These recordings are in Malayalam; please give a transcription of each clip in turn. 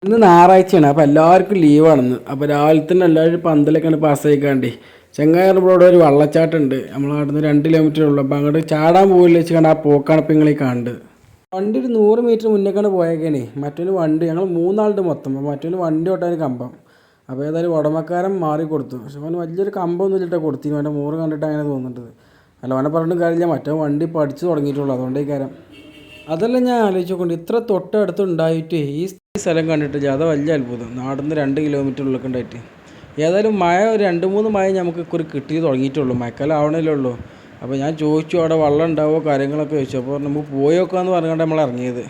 ഇന്ന് ഞായറാഴ്ചയാണ്. അപ്പോൾ എല്ലാവർക്കും ലീവാണെന്ന്. അപ്പോൾ രാവിലെ തന്നെ എല്ലാവരും പന്തലൊക്കെയാണ് പാസ്സായിക്കാണ്ടേ. ചെങ്ങായറോട് ഒരു വെള്ളച്ചാട്ടമുണ്ട്. നമ്മളെ അവിടുന്ന് 2 കിലോമീറ്റർ ഉള്ളൂ. അപ്പോൾ അങ്ങോട്ട് ചാടാൻ പോകില്ല വെച്ച് കണ്ട് ആ പോക്കാണ് ഇപ്പം നിങ്ങളീ കാണുന്നത്. വണ്ടി ഒരു 100 മീറ്റർ മുന്നേക്കാണ് പോയേക്കാണേ. മറ്റൊരു വണ്ടി ഞങ്ങൾ 3 ആളുടെ മൊത്തം. അപ്പോൾ മറ്റൊരു വണ്ടി ഓട്ടാൻ കമ്പം. അപ്പോൾ ഏതായാലും ഉടമക്കാരൻ മാറി കൊടുത്തു. പക്ഷെ അവന് വലിയൊരു കമ്പമൊന്നും ഇല്ലിട്ട് കൊടുത്തിരുന്നു. അവൻ്റെ മൂറ് കണ്ടിട്ട് അങ്ങനെ തോന്നുന്നുണ്ട്. അല്ല അവനെ പറഞ്ഞിട്ട് കാര്യമില്ല. മറ്റേ വണ്ടി പഠിച്ചു തുടങ്ങിയിട്ടുള്ളൂ. അതുകൊണ്ടേ കാര്യം അതെല്ലാം ഞാൻ ആലോചിച്ചുകൊണ്ട് ഇത്ര തൊട്ടടുത്തുണ്ടായിട്ട് ഈ സ്ഥലം കണ്ടിട്ടില്ല. അത് വലിയ അത്ഭുതം. നാടിന്ന് 2 കിലോമീറ്റർ ഉള്ളിലേക്ക് ഉണ്ടായിട്ട് ഏതായാലും മഴ ഒരു 2-3 മഴ നമുക്ക് ഒരു കിട്ടി തുടങ്ങിയിട്ടുള്ളൂ. മഴക്കാലം ആവണല്ലേ ഉള്ളൂ. അപ്പോൾ ഞാൻ ചോദിച്ചു അവിടെ വെള്ളം ഉണ്ടാവുമോ കാര്യങ്ങളൊക്കെ ചോദിച്ചു. അപ്പോൾ നമുക്ക് പോയി നോക്കാമെന്ന് പറഞ്ഞുകൊണ്ട് നമ്മൾ ഇറങ്ങിയത്.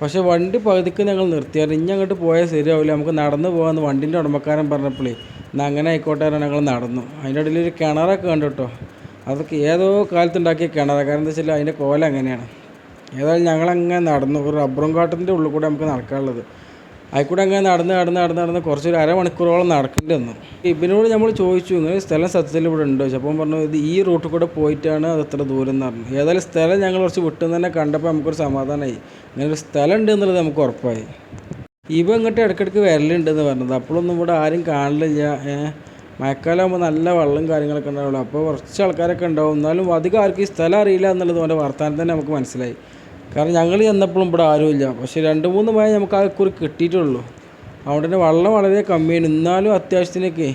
പക്ഷേ വണ്ടി പകുതിക്ക് ഞങ്ങൾ നിർത്തിയാൽ ഇനി അങ്ങോട്ട് പോയാൽ ശരിയാവില്ല, നമുക്ക് നടന്നു പോകാമെന്ന് വണ്ടിൻ്റെ ഉടമക്കാരൻ പറഞ്ഞപ്പോഴേ എന്നാൽ അങ്ങനെ ആയിക്കോട്ടെ ഞങ്ങൾ നടന്നു. അതിൻ്റെ ഇടയിൽ ഒരു കിണറൊക്കെ കണ്ടു കേട്ടോ. അതൊക്കെ ഏതോ കാലത്തുണ്ടാക്കിയ കിണറാണ്. കാരണം എന്താ വെച്ചാൽ അതിൻ്റെ കോലം അങ്ങനെയാണ്. ഏതായാലും ഞങ്ങളങ്ങനെ നടന്നു. ഒരു റബ്ബറും കാട്ടിൻ്റെ ഉള്ളിൽ കൂടെ നമുക്ക് നടക്കാനുള്ളത്. അതിൽക്കൂടെ അങ്ങനെ നടന്ന് കുറച്ചൊരു അരമണിക്കൂറോളം നടക്കേണ്ടി വന്നു. ഇവനോട് നമ്മൾ ചോദിച്ചു ഇങ്ങനെ സ്ഥലം സത്യത്തിൽ ഇവിടെ ഉണ്ടോ ചോദിച്ചു. അപ്പം പറഞ്ഞു ഇത് ഈ റൂട്ടിൽ കൂടെ പോയിട്ടാണ് അത് എത്ര ദൂരം എന്ന് പറഞ്ഞു. ഏതായാലും സ്ഥലം ഞങ്ങൾ കുറച്ച് വിട്ടുന്ന് തന്നെ കണ്ടപ്പോൾ നമുക്കൊരു സമാധാനമായി. ഇങ്ങനെ ഒരു സ്ഥലം ഉണ്ട് എന്നുള്ളത് നമുക്ക് ഉറപ്പായി. ഇവ ഇങ്ങോട്ട് ഇടയ്ക്കിടയ്ക്ക് വരലുണ്ടെന്ന് പറഞ്ഞത്. അപ്പോഴൊന്നും ഇവിടെ ആരും കാണില്ല. മഴക്കാലമാകുമ്പോൾ നല്ല വെള്ളം കാര്യങ്ങളൊക്കെ ഉണ്ടാവുള്ളൂ. അപ്പോൾ കുറച്ച് ആൾക്കാരൊക്കെ ഉണ്ടാവും. എന്നാലും അധികം ആർക്കും ഈ സ്ഥലം അറിയില്ല എന്നുള്ളത് അവൻ്റെ വർത്തമാനം തന്നെ നമുക്ക് മനസ്സിലായി. കാരണം ഞങ്ങൾ ചെന്നപ്പോഴും ഇവിടെ ആരുമില്ല. പക്ഷേ 2-3 മഴ നമുക്ക് ആ കുറി കിട്ടിയിട്ടുള്ളൂ. അവിടെ തന്നെ വെള്ളം വളരെ കമ്മിയാണ്. എന്നാലും അത്യാവശ്യത്തിനൊക്കെ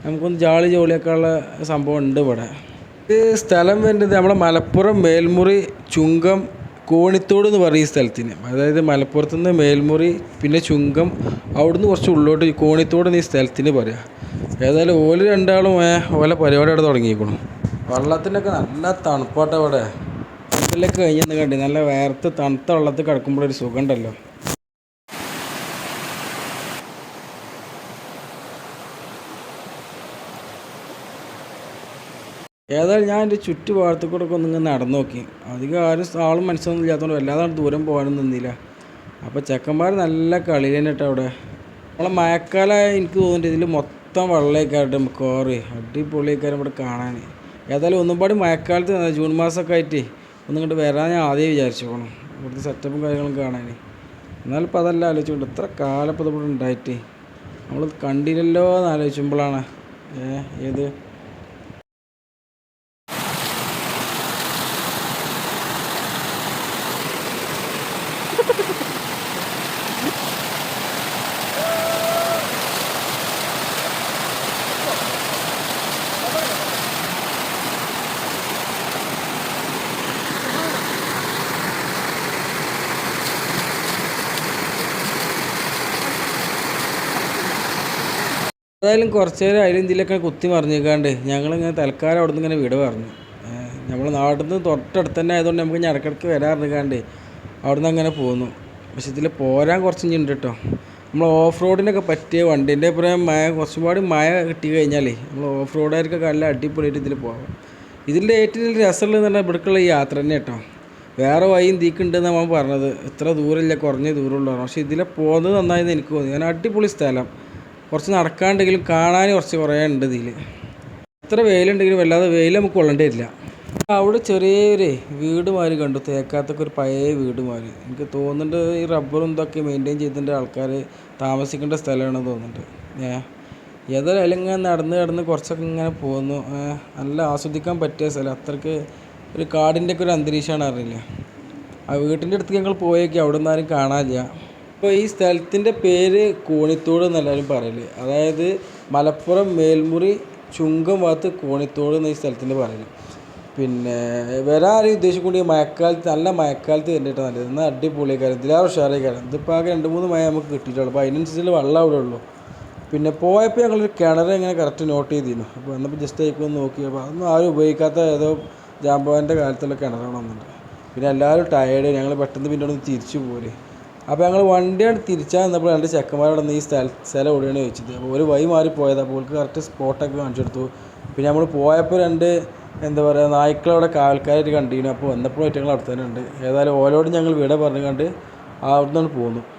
നമുക്കൊന്ന് ജോളിയൊക്കെ ഉള്ള സംഭവം ഉണ്ട് ഇവിടെ. ഇത് സ്ഥലം വരുന്നത് നമ്മുടെ മലപ്പുറം മേൽമുറി ചുങ്കം കോണിത്തോട് എന്ന് പറയും ഈ സ്ഥലത്തിന്. അതായത് മലപ്പുറത്ത് നിന്ന് മേൽമുറി പിന്നെ ചുങ്കം, അവിടുന്ന് കുറച്ച് ഉള്ളോട്ട് കോണിത്തോട് എന്ന് ഈ സ്ഥലത്തിന് പറയാം. ഏതായാലും ഓല് രണ്ടാളും ഓല പരിപാടി അവിടെ തുടങ്ങിയിരിക്കണം. വെള്ളത്തിനൊക്കെ നല്ല തണുപ്പാട്ടോ അവിടെ. ഇതിലൊക്കെ കഴിഞ്ഞെന്ന് കണ്ടി നല്ല വേർത്ത് തണുത്ത വെള്ളത്തിൽ കിടക്കുമ്പോഴൊരു സുഖം ഉണ്ടല്ലോ. ഏതായാലും ഞാൻ എൻ്റെ ചുറ്റുപാടത്തു കൂടെ ഒക്കെ ഒന്നിങ്ങനെ നടന്നു നോക്കി. അധികം ആളും മനസ്സൊന്നും ഇല്ലാത്തതുകൊണ്ട് വല്ലാതെ ദൂരം പോകാനും നിന്നില്ല. അപ്പോൾ ചെക്കന്മാർ നല്ല കളി തന്നെ കേട്ടോ അവിടെ. നമ്മളെ മഴക്കാലമായി എനിക്ക് തോന്നുന്നുണ്ട് ഇതിൽ മൊത്തം വെള്ളമൊക്കെയായിട്ട് കോറി അടിപൊളിയൊക്കെ ഇവിടെ കാണാൻ. ഏതായാലും ഒന്നും പാടി മഴക്കാലത്ത് ജൂൺ മാസമൊക്കെ ആയിട്ട് ഒന്നിങ്ങോട്ട് വരാൻ ഞാൻ ആദ്യം വിചാരിച്ചു പോകണം ഇവിടുത്തെ സെറ്റപ്പും കാര്യങ്ങളും കാണാൻ. എന്നാലും ഇപ്പോൾ അതെല്ലാം ആലോചിച്ചുകൊണ്ട് ഇത്ര കാലം ഇപ്പോൾ ഇവിടെ ഉണ്ടായിട്ട് നമ്മൾ കണ്ടില്ലല്ലോ എന്ന് ആലോചിക്കുമ്പോഴാണ് ഏത് ഏതായാലും കുറച്ച് നേരം അതിലും ഇതിലൊക്കെ കുത്തി മറിഞ്ഞേക്കാണ്ട് ഞങ്ങളിങ്ങനെ തൽക്കാലം അവിടെ നിന്ന് ഇങ്ങനെ വിട പറഞ്ഞു. നമ്മൾ നാട്ടിൽ നിന്ന് തൊട്ടടുത്ത് തന്നെ ആയതുകൊണ്ട് നമുക്ക് ഇങ്ങനെ ഇടയ്ക്കിടയ്ക്ക് വരാറുണ്ട്. അവിടെ നിന്ന് അങ്ങനെ പോന്നു. പക്ഷെ ഇതിൽ പോരാൻ കുറച്ച് ഇനി ഉണ്ട് കേട്ടോ. നമ്മൾ ഓഫ് റോഡിനൊക്കെ പറ്റിയ വണ്ടീൻ്റെ അഭിപ്രായം കുറച്ചും പാടി മഴ കിട്ടി കഴിഞ്ഞാലേ നമ്മൾ ഓഫ് റോഡുകാർക്കൊക്കെ നല്ല അടിപൊളിയായിട്ട് ഇതിൽ പോകാം. ഇതിൻ്റെ ഏറ്റവും രസമുള്ളതെന്ന് പറഞ്ഞാൽ ഇവിടേക്കുള്ള ഈ യാത്ര തന്നെ കേട്ടോ. വേറെ വഴിയും തീക്കുണ്ടെന്ന് നമ്മൾ പറഞ്ഞത്. ഇത്ര ദൂരമില്ല, കുറഞ്ഞ ദൂരമുള്ളൂ. പക്ഷേ ഇതിലെ പോകുന്നത് നന്നായെന്ന് എനിക്ക് തോന്നി. ഞാൻ അടിപൊളി സ്ഥലം. കുറച്ച് നടക്കാണ്ടെങ്കിലും കാണാൻ കുറേ ഉണ്ട് ഇതിൽ. എത്ര വെയിലുണ്ടെങ്കിലും വല്ലാതെ വെയിൽ നമുക്ക് കൊള്ളേണ്ടി വരില്ല. അവിടെ ചെറിയൊരു വീട് മാതിരി കണ്ടു, തേക്കാത്തൊക്കെ ഒരു പഴയ വീട് മാതിരി. എനിക്ക് തോന്നുന്നുണ്ട് ഈ റബ്ബറും ഇതൊക്കെ മെയിൻറ്റെയിൻ ചെയ്തിട്ട് ആൾക്കാർ താമസിക്കേണ്ട സ്ഥലമാണെന്ന് തോന്നുന്നുണ്ട്. ഏതായാലും അല്ലെങ്കിൽ നടന്ന് കുറച്ചൊക്കെ ഇങ്ങനെ പോകുന്നു. നല്ല ആസ്വദിക്കാൻ പറ്റിയ സ്ഥലം. അത്രയ്ക്ക് ഒരു കാടിൻ്റെ ഒക്കെ ഒരു അന്തരീക്ഷമാണ് അറിയില്ല. ആ വീട്ടിൻ്റെ അടുത്ത് ഞങ്ങൾ പോയേക്ക് അവിടെ നിന്ന് ആരും കാണാനില്ല. അപ്പോൾ ഈ സ്ഥലത്തിൻ്റെ പേര് കോണിത്തോട് എന്നെല്ലാവരും പറയല്. അതായത് മലപ്പുറം മേൽമുറി ചുങ്കം ഭാഗത്ത് കോണിത്തോട് എന്ന ഈ സ്ഥലത്തിൻ്റെ പറയല്. പിന്നെ വരാൻ ആരും ഉദ്ദേശിക്കൊണ്ട് മഴക്കാലത്ത് നല്ല മഴക്കാലത്ത് തന്നിട്ട് നല്ലത്. എന്നാൽ അടിപൊളിക്കാരം ഇതിലാറ് ഉഷാറായിക്കാരം. ഇതിപ്പോൾ ആകെ 2-3 മഴ നമുക്ക് കിട്ടിയിട്ടുള്ളൂ. അപ്പോൾ അതിനനുസരിച്ചുള്ള വെള്ളം അവിടെ ഉള്ളൂ. പിന്നെ പോയപ്പോൾ ഞങ്ങളൊരു കിണർ ഇങ്ങനെ കറക്റ്റ് നോട്ട് ചെയ്തിരുന്നു. അപ്പോൾ വന്നപ്പോൾ ജസ്റ്റ് ആയിക്കൊന്ന് നോക്കി. അപ്പോൾ അതൊന്നും ആരും ഉപയോഗിക്കാത്ത ഏതോ ജാമ്പവാൻ്റെ കാലത്തുള്ള കിണറാണെന്നുണ്ട്. പിന്നെ എല്ലാവരും ടയേർഡ്. ഞങ്ങൾ പെട്ടെന്ന് പിന്നെ അവിടെ നിന്ന് തിരിച്ചു പോര്. അപ്പോൾ ഞങ്ങൾ വണ്ടിയാണ് തിരിച്ചാൽ നിന്നപ്പോൾ 2 ചെക്കന്മാരോട് ഈ സ്ഥലം എവിടെയാണ് ചോദിച്ചത്. അപ്പോൾ ഒരു വഴി മാറി പോയത്. അപ്പോൾ അവർക്ക് കറക്റ്റ് സ്പോട്ടൊക്കെ കാണിച്ചു കൊടുത്തു. പിന്നെ നമ്മൾ പോയപ്പോൾ 2 എന്താ പറയുക നായ്ക്കളവിടെ കാവൽക്കാരായിട്ട് കണ്ടിരുന്നു. അപ്പോൾ വന്നപ്പോൾ ഞങ്ങൾ അവിടെ തന്നെ ഉണ്ട്. ഏതായാലും ഓലോട് ഞങ്ങൾ വിട പറഞ്ഞു കണ്ട് അവിടെ നിന്നാണ് പോന്നു.